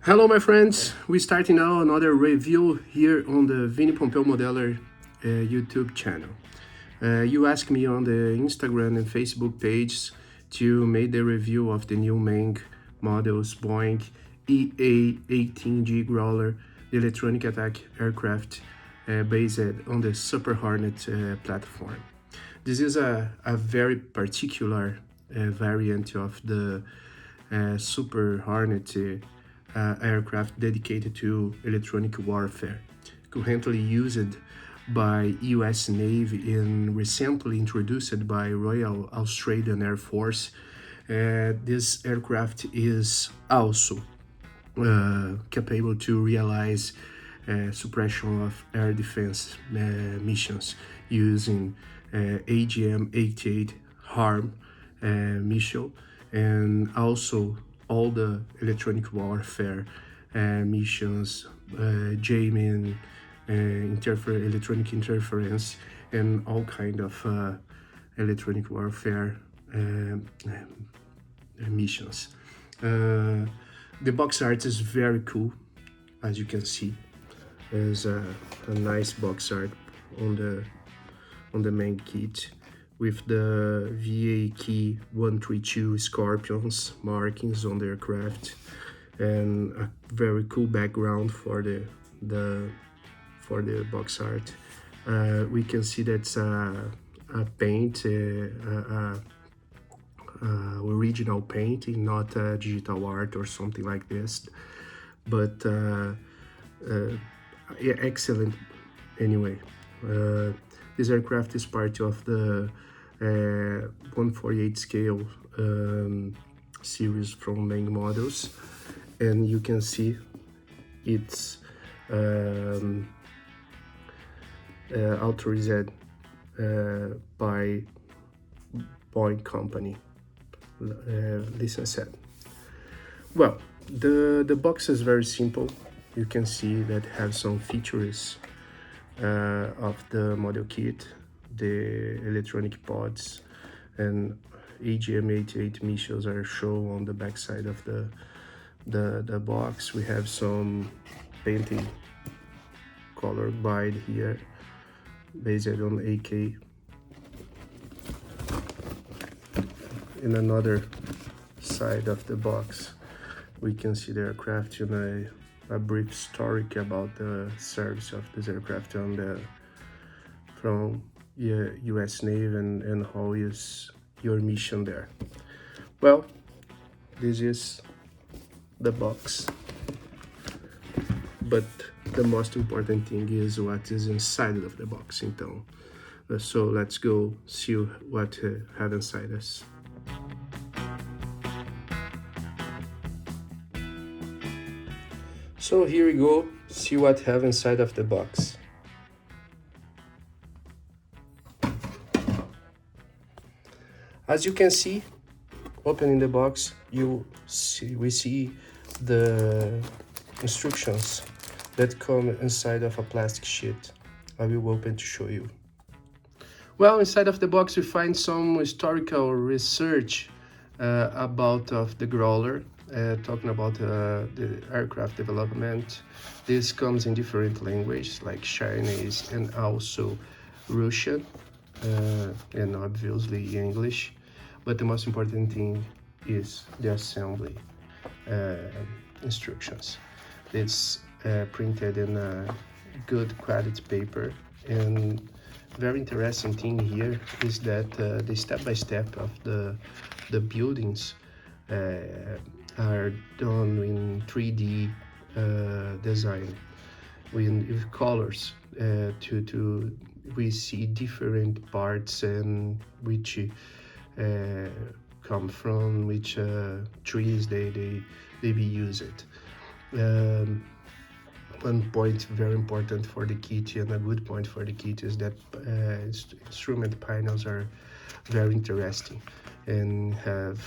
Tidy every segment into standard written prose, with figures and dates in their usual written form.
Hello my friends, we're starting now another review here on the Vini Pompeu Modeler YouTube channel. You asked me on the Instagram and Facebook page to make the review of the new Meng Models Boeing A-18G Growler, the electronic attack aircraft based on the Super Hornet platform. This is a very particular variant of the Super Hornet aircraft dedicated to electronic warfare, currently used by US Navy and recently introduced by Royal Australian Air Force. This aircraft is also capable to realize suppression of air defense missions using AGM-88 HARM missile, and also all the electronic warfare missions, jamming, electronic interference, and all kind of electronic warfare missions. The box art is very cool, as you can see. There's a nice box art on the main kit with the VA key 132 Scorpions markings on the aircraft, and a very cool background for the box art. We can see that's a paint, original painting, not a digital art or something like this, but yeah, excellent anyway. This aircraft is part of the 148 scale series from Meng Models, and you can see it's authorized by Boeing company, licensed. Well, the box is very simple. You can see that have some features of the model kit, the electronic pods, and AGM-88 missiles are shown on the back side of the box. We have some painting color guide here based on AK. In another side of the box, we can see the aircraft in a brief story about the service of this aircraft from US Navy and how is your mission there. Well, this is the box, but the most important thing is what is inside of the box. Então, so let's go see what have inside us. So here we go, see what have inside of the box. As you can see, opening the box, we see the instructions that come inside of a plastic sheet. I will open to show you. Well, inside of the box we find some historical research about of the Growler, talking about the aircraft development. This comes in different languages like Chinese and also Russian, and obviously English. But the most important thing is the assembly instructions. It's printed in a good quality paper, and very interesting thing here is that the step-by-step of the buildings are done in 3D design with colors we see different parts and which come from which trees they be used. One point very important for the kit, and a good point for the kit, is that instrument panels are very interesting and have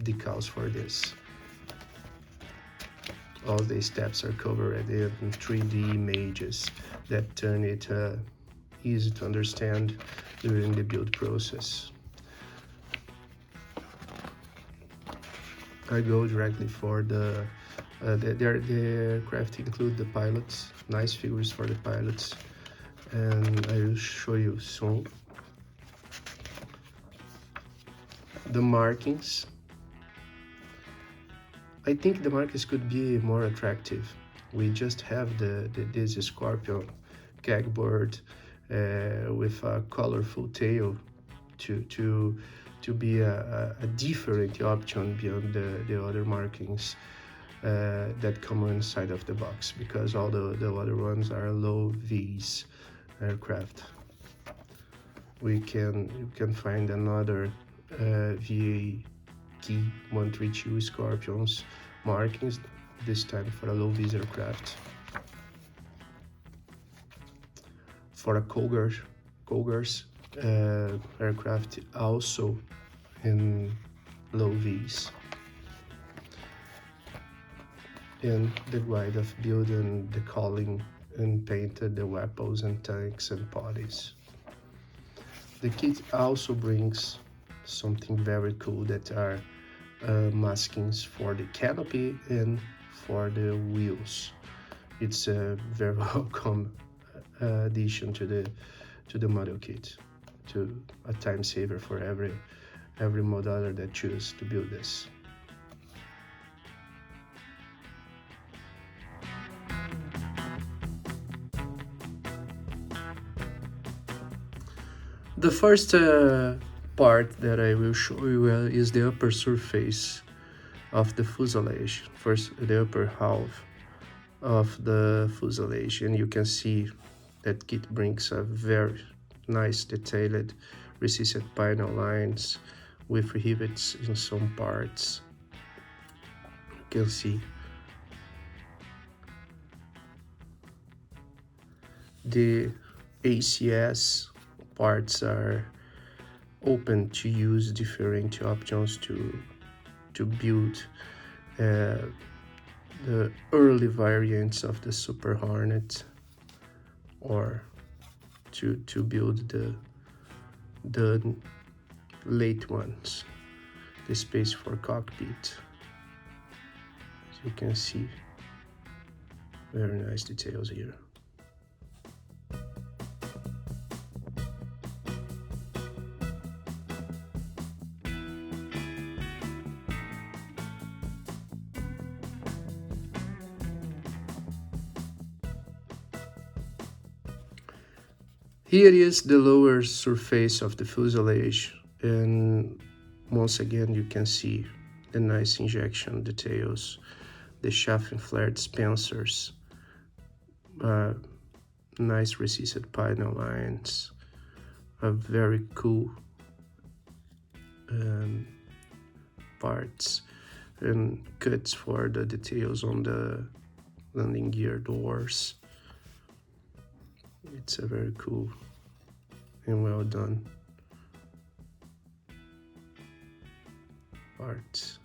decals for this. All the steps are covered in 3D images that turn it easy to understand during the build process. I go directly for the The aircraft include the pilots, nice figures for the pilots, and I will show you soon. The markings. I think the markings could be more attractive. We just have this Scorpion cagboard with a colorful tail to be a different option beyond the other markings that come inside of the box, because all the other ones are low V's aircraft. You can find another A-18G Scorpions markings, this time for a low V's aircraft. For a Cougars aircraft, also in low V's. And the guide of building, decaling, and painted the weapons and tanks and bodies. The kit also brings something very cool that are maskings for the canopy and for the wheels. It's a very welcome addition to the model kit, to a time saver for every modeler that chooses to build this. The first part that I will show you is the upper surface of the fuselage. First, the upper half of the fuselage, and you can see that kit brings a very nice detailed recessed panel lines with rivets in some parts. You can see the ACS parts are open to use different options to build the early variants of the Super Hornet, or to build the late ones, the space for cockpit. As you can see, very nice details here. Here is the lower surface of the fuselage, and once again you can see the nice injection details, the shaft and flared dispensers, nice recessed panel lines, a very cool parts and cuts for the details on the landing gear doors. It's a very cool and well done parts.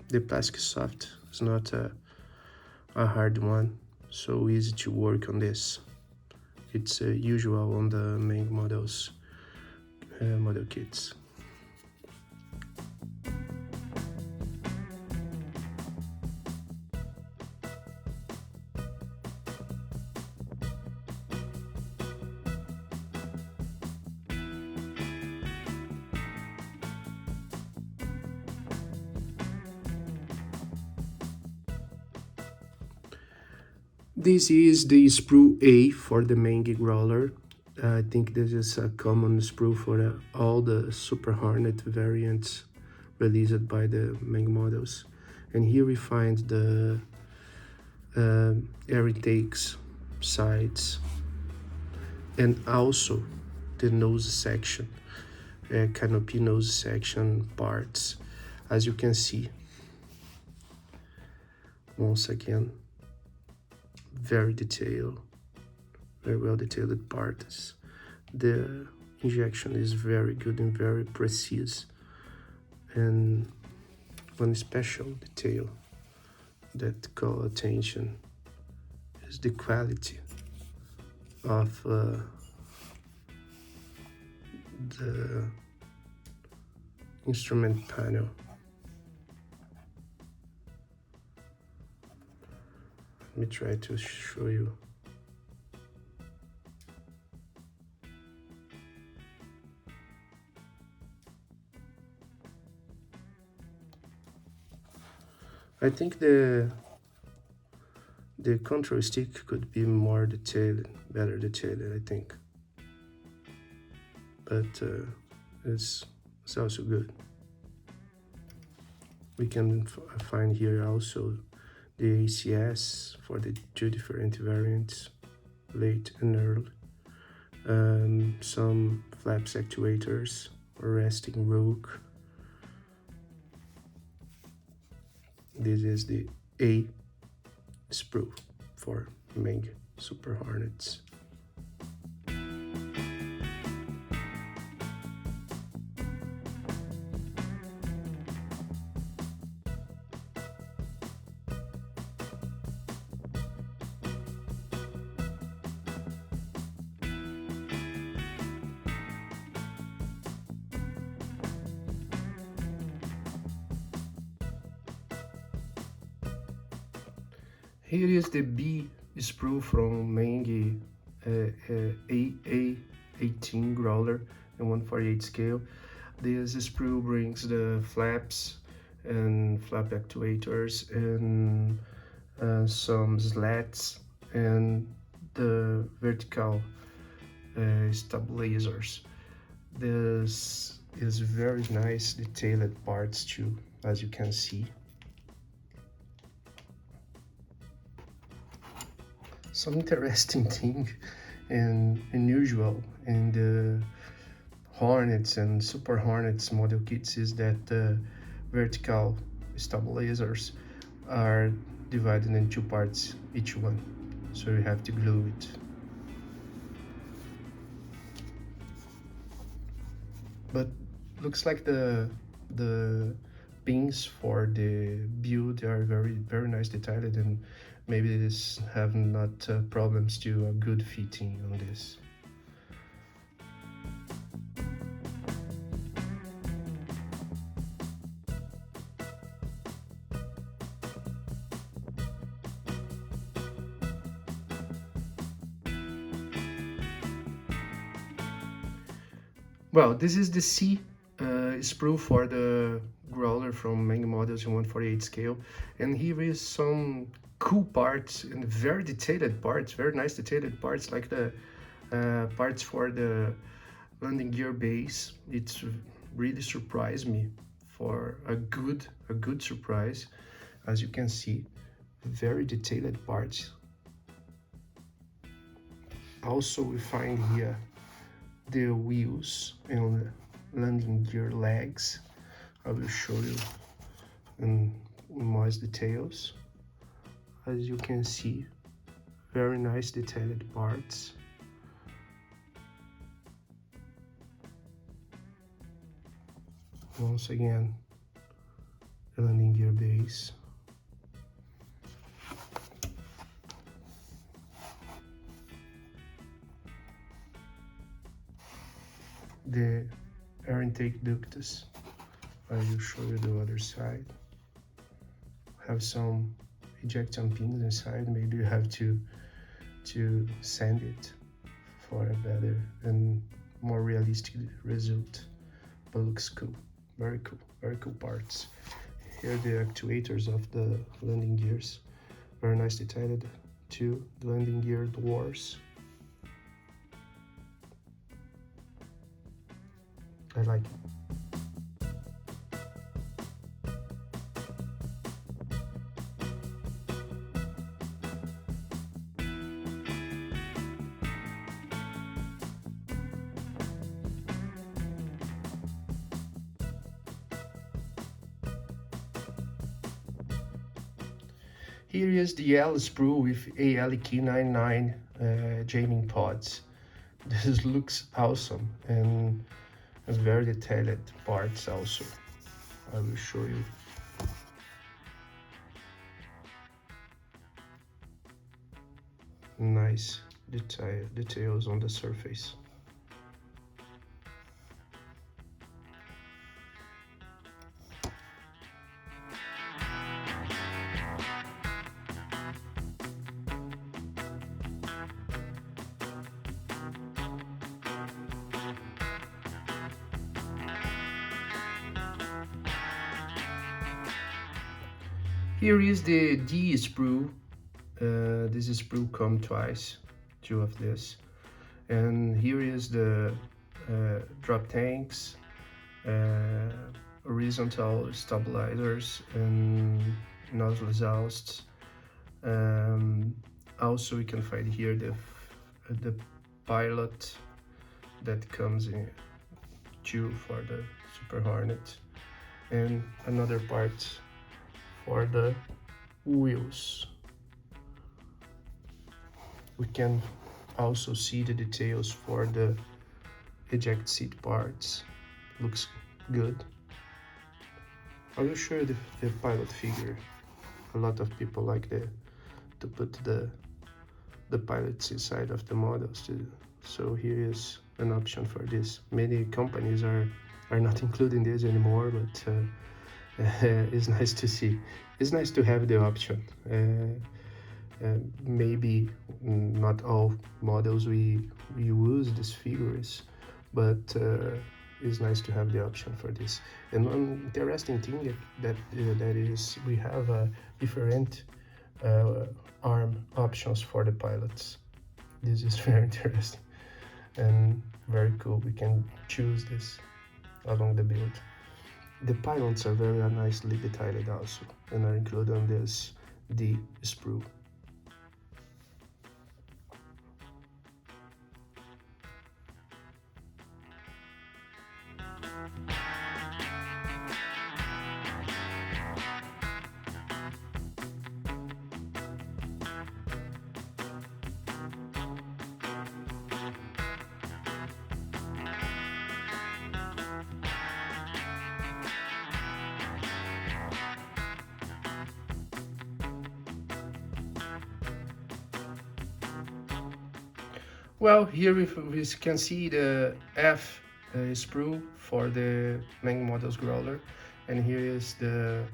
The plastic soft is not a hard one, so easy to work on this. It's usual on the Meng Models model kits. This is the sprue A for the Meng Growler. I think this is a common sprue for all the Super Hornet variants released by the Meng models. And here we find the air intakes sides, and also the nose section, canopy nose section parts. As you can see, once again, very detailed, very well detailed parts. The injection is very good and very precise. And one special detail that call attention is the quality of the instrument panel. me try to show you. I think the control stick could be more detailed, better detailed, I think. But it's also good. We can find here also the ACS for the two different variants, late and early. Some flaps actuators or resting rook. This is the A sprue for Meng Super Hornets. Here is the B sprue from Meng A-18G Growler and 1/48 scale. This sprue brings the flaps and flap actuators and some slats and the vertical stabilizers. This is very nice detailed parts too, as you can see. Some interesting thing and unusual in the Hornets and Super Hornets model kits is that the vertical stabilizers are divided in two parts each one, so you have to glue it. But looks like the pins for the build are very nice detailed, and maybe this have not problems to a good fitting on this. Well, this is the C sprue for the Growler from Meng Models in 1/48 scale, and here is some cool parts and very detailed parts, very nice detailed parts, like the parts for the landing gear base. It's really surprised me for a good surprise. As you can see, very detailed parts. Also, we find here the wheels and landing gear legs. I will show you in more details. As you can see, very nice detailed parts. Once again, the landing gear base. The air intake ducts. I will show you the other side. Have some ejection pins inside. Maybe you have to sand it for a better and more realistic result. But looks cool, very cool parts. Here are the actuators of the landing gears, very nice detailed too. The landing gear doors. I like it. Here is the L sprue with A-18G jamming pods. This looks awesome and very detailed parts also. I will show you. Nice details on the surface. Here is the D sprue. This sprue come twice, two of this. And here is the drop tanks, horizontal stabilizers, and nozzle exhausts. Also, we can find here the pilot that comes in two for the Super Hornet, and another part for the wheels. We can also see the details for the eject seat parts. Looks good. I will show you the pilot figure. A lot of people like to put the pilots inside of the models too. So here is an option for this. Many companies are not including this anymore, but it's nice to see. It's nice to have the option. Maybe not all models we use these figures, but it's nice to have the option for this. And one interesting thing that is we have different arm options for the pilots. This is very interesting and very cool. We can choose this along the build. The pylons are very nicely detailed also, and are included on this D sprue. Well, here we can see the F sprue for the Meng Model's Growler, and here is the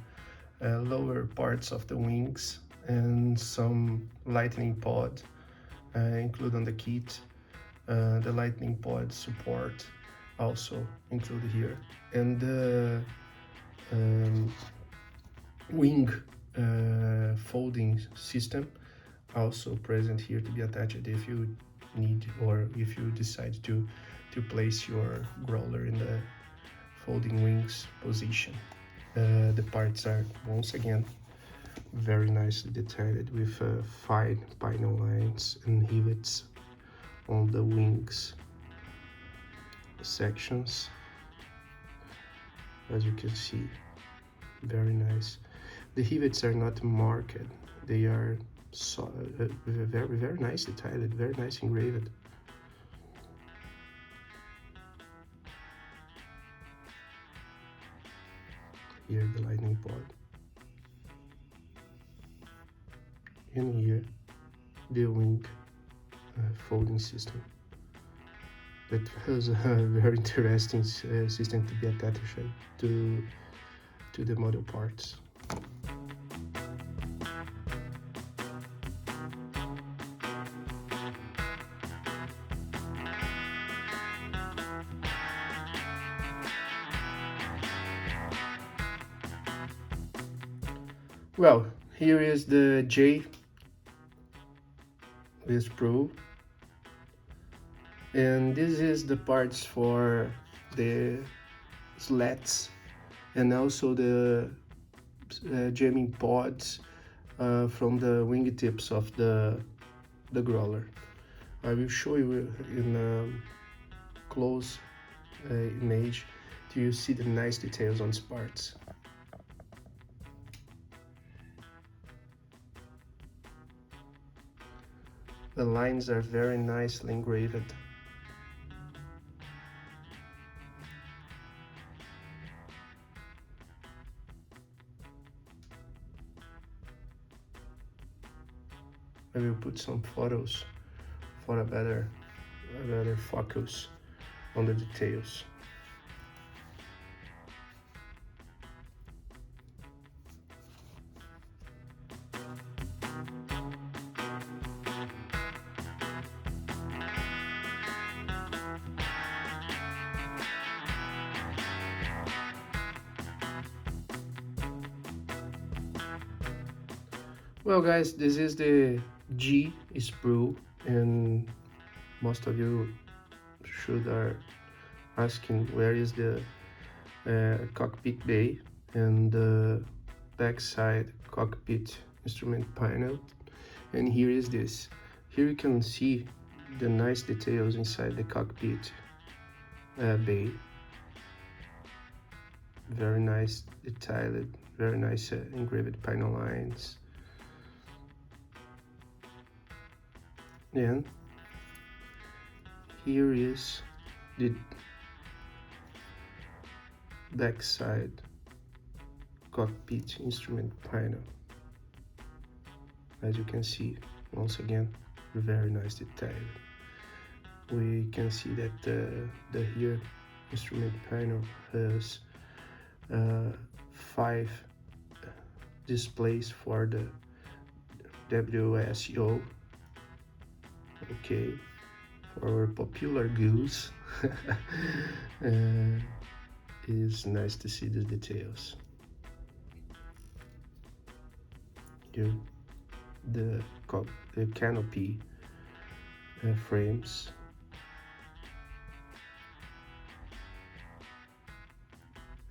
lower parts of the wings and some lightning pod included on the kit. The lightning pod support also included here, and the wing folding system also present here to be attached if you need, or if you decide to place your growler in the folding wings position. The parts are once again very nicely detailed with fine pinion lines and rivets on the wings sections. As you can see, very nice. The rivets are not marked, they are very nice detailed, very nice engraved. Here the lightning pod, and here the wing folding system that has a very interesting system to be attached to the model parts. Well, here is the J sprue, and this is the parts for the slats and also the jamming pods from the wingtips of the growler. I will show you in a close image till you see the nice details on these parts. The lines are very nicely engraved. I will put some photos for a better focus on the details. Well guys, this is the G sprue, and most of you should are asking where is the cockpit bay and the backside cockpit instrument panel. And here is this. Here you can see the nice details inside the cockpit bay. Very nice detailed, very nice engraved panel lines. And here is the backside cockpit instrument panel. As you can see, once again, very nice detail. We can see that the here instrument panel has 5 displays for the WSO. Okay, for our popular goose. It's nice to see the details. Here, the canopy frames.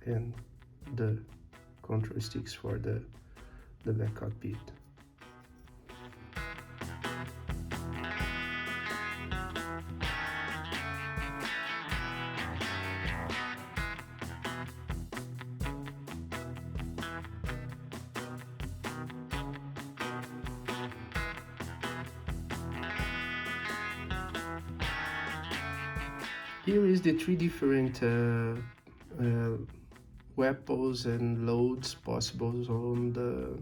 And the control sticks for the back cockpit. Here is the 3 different weapons and loads possible on the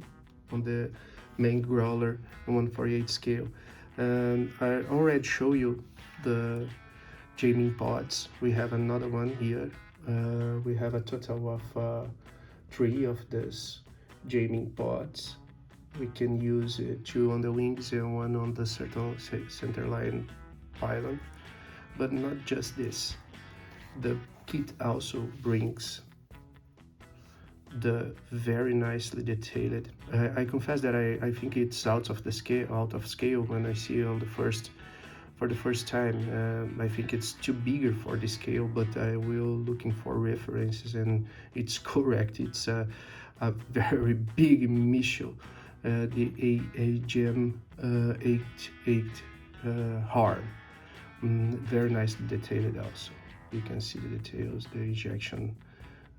Meng Growler 1/48 scale. And I already show you the jamming pods. We have another one here. We have a total of 3 of these jamming pods. We can use 2 on the wings and 1 on the center line pylon. But not just this. The kit also brings the very nicely detailed. I confess that I think it's out of scale when I see it on for the first time. I think it's too bigger for the scale, but I will looking for references, and it's correct. It's a very big missile, the A-18G Growler. Very nicely detailed also. You can see the details, the injection,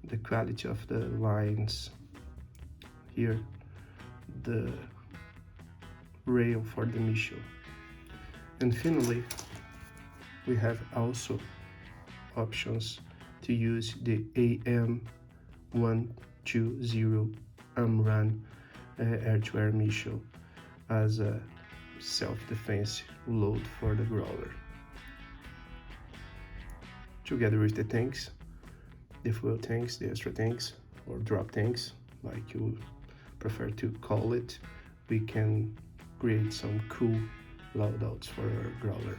the quality of the lines. Here, the rail for the missile. And finally, we have also options to use the AM-120 AMRAAM air-to-air missile as a self-defense load for the Growler. Together with the tanks, the fuel tanks, the extra tanks, or drop tanks, like you prefer to call it, we can create some cool loadouts for our Growler.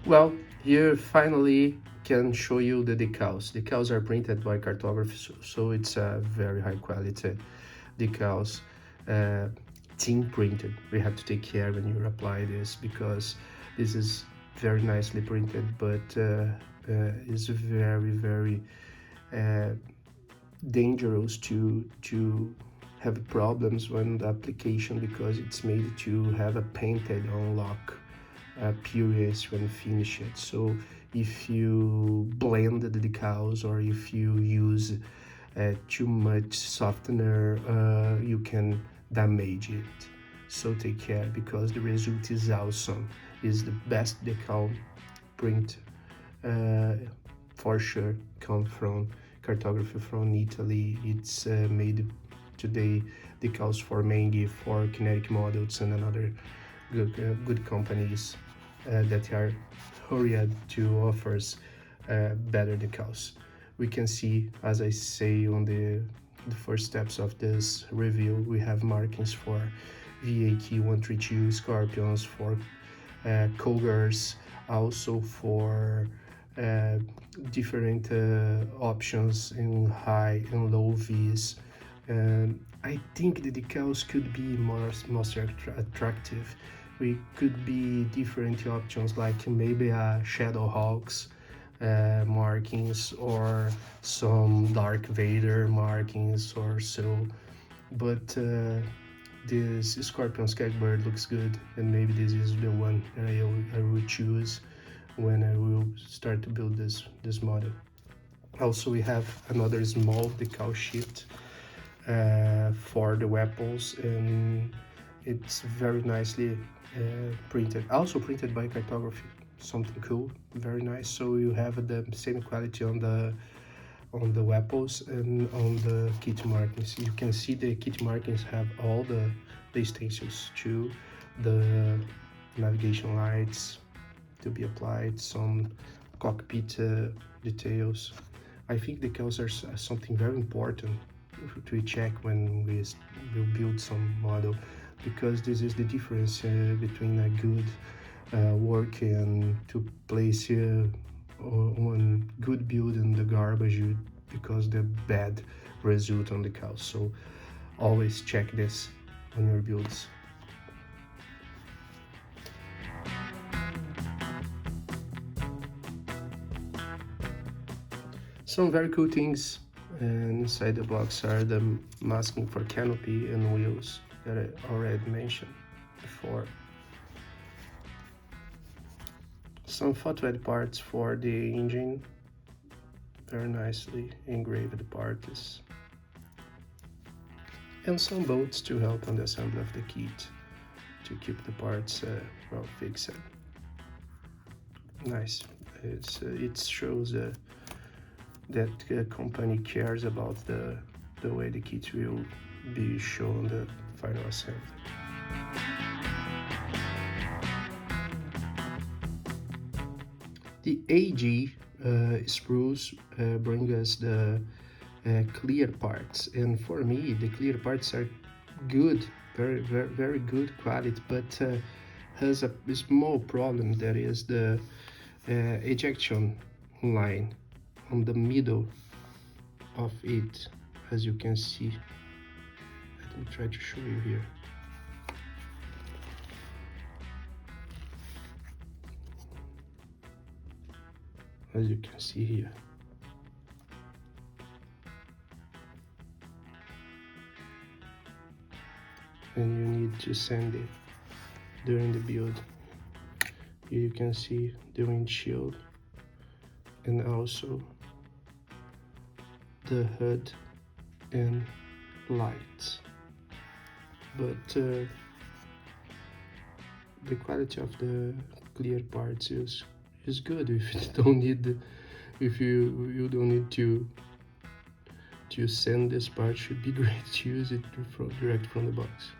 Well, here finally can show you the decals. Decals are printed by cartography, so it's a very high quality decals. Team printed. We have to take care when you apply this, because this is very nicely printed, but is very dangerous to have problems when the application, because it's made to have a painted on lock periods when finished. So if you blend the decals, or if you use too much softener, you can damage it. So take care, because the result is awesome. Is the best decal print for sure. Come from cartography from Italy. It's made today decals for Meng, for Kinetic Models, and another good companies that are hurried to offers better decals. We can see, as I say on the the first steps of this review. We have markings for V-AT132 Scorpions, for Cougars, also for different options in high and low Vs. I think the decals could be more attractive. We could be different options, like maybe a Shadow Hawks markings, or some Dark Vader markings or so. But this Scorpion Skaggbird looks good, and maybe this is the one that I will choose when I will start to build this model. Also, we have another small decal sheet for the weapons, and it's very nicely printed, also printed by cartography, something cool, very nice. So you have the same quality on the weapons and on the kit markings. You can see the kit markings have all the stencils too, the navigation lights to be applied, some cockpit details. I think decals are something very important to check when we will build some model, because this is the difference between a good work and to place one good build in the garbage because the bad result on the cows. So always check this on your builds. Some very cool things inside the box are the masking for canopy and wheels that I already mentioned before. Some Photo-etch parts for the engine, very nicely engraved parts, and some bolts to help on the assembly of the kit to keep the parts well fixed. Nice. It shows that the company cares about the way the kit will be shown the final assembly. The AG sprues bring us the clear parts, and for me the clear parts are good, very good quality, but has a small problem. That is the ejection line on the middle of it, as you can see. Let me try to show you here. As you can see here. And you need to sand it during the build. Here you can see the windshield and also the HUD and lights. But the quality of the clear parts is good. If you don't need if you don't need to send this part, should be great to use it direct from the box.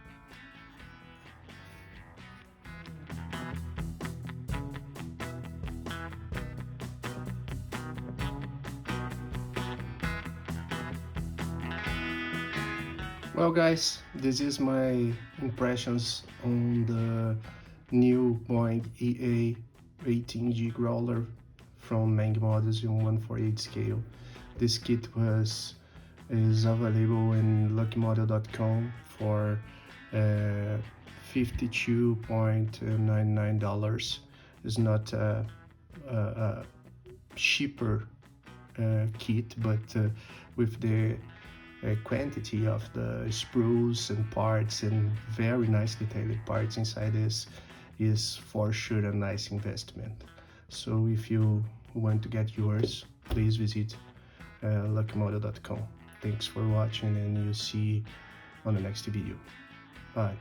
Well guys, this is my impressions on the new Boeing A-18G Growler from Meng Models in 1/48 scale. This kit is available in luckymodel.com for $52.99. It's not a cheaper kit, but with the quantity of the sprues and parts and very nice detailed parts inside this is for sure a nice investment. So if you want to get yours, please visit luckymodel.com. Thanks for watching, and you'll see on the next video. Bye.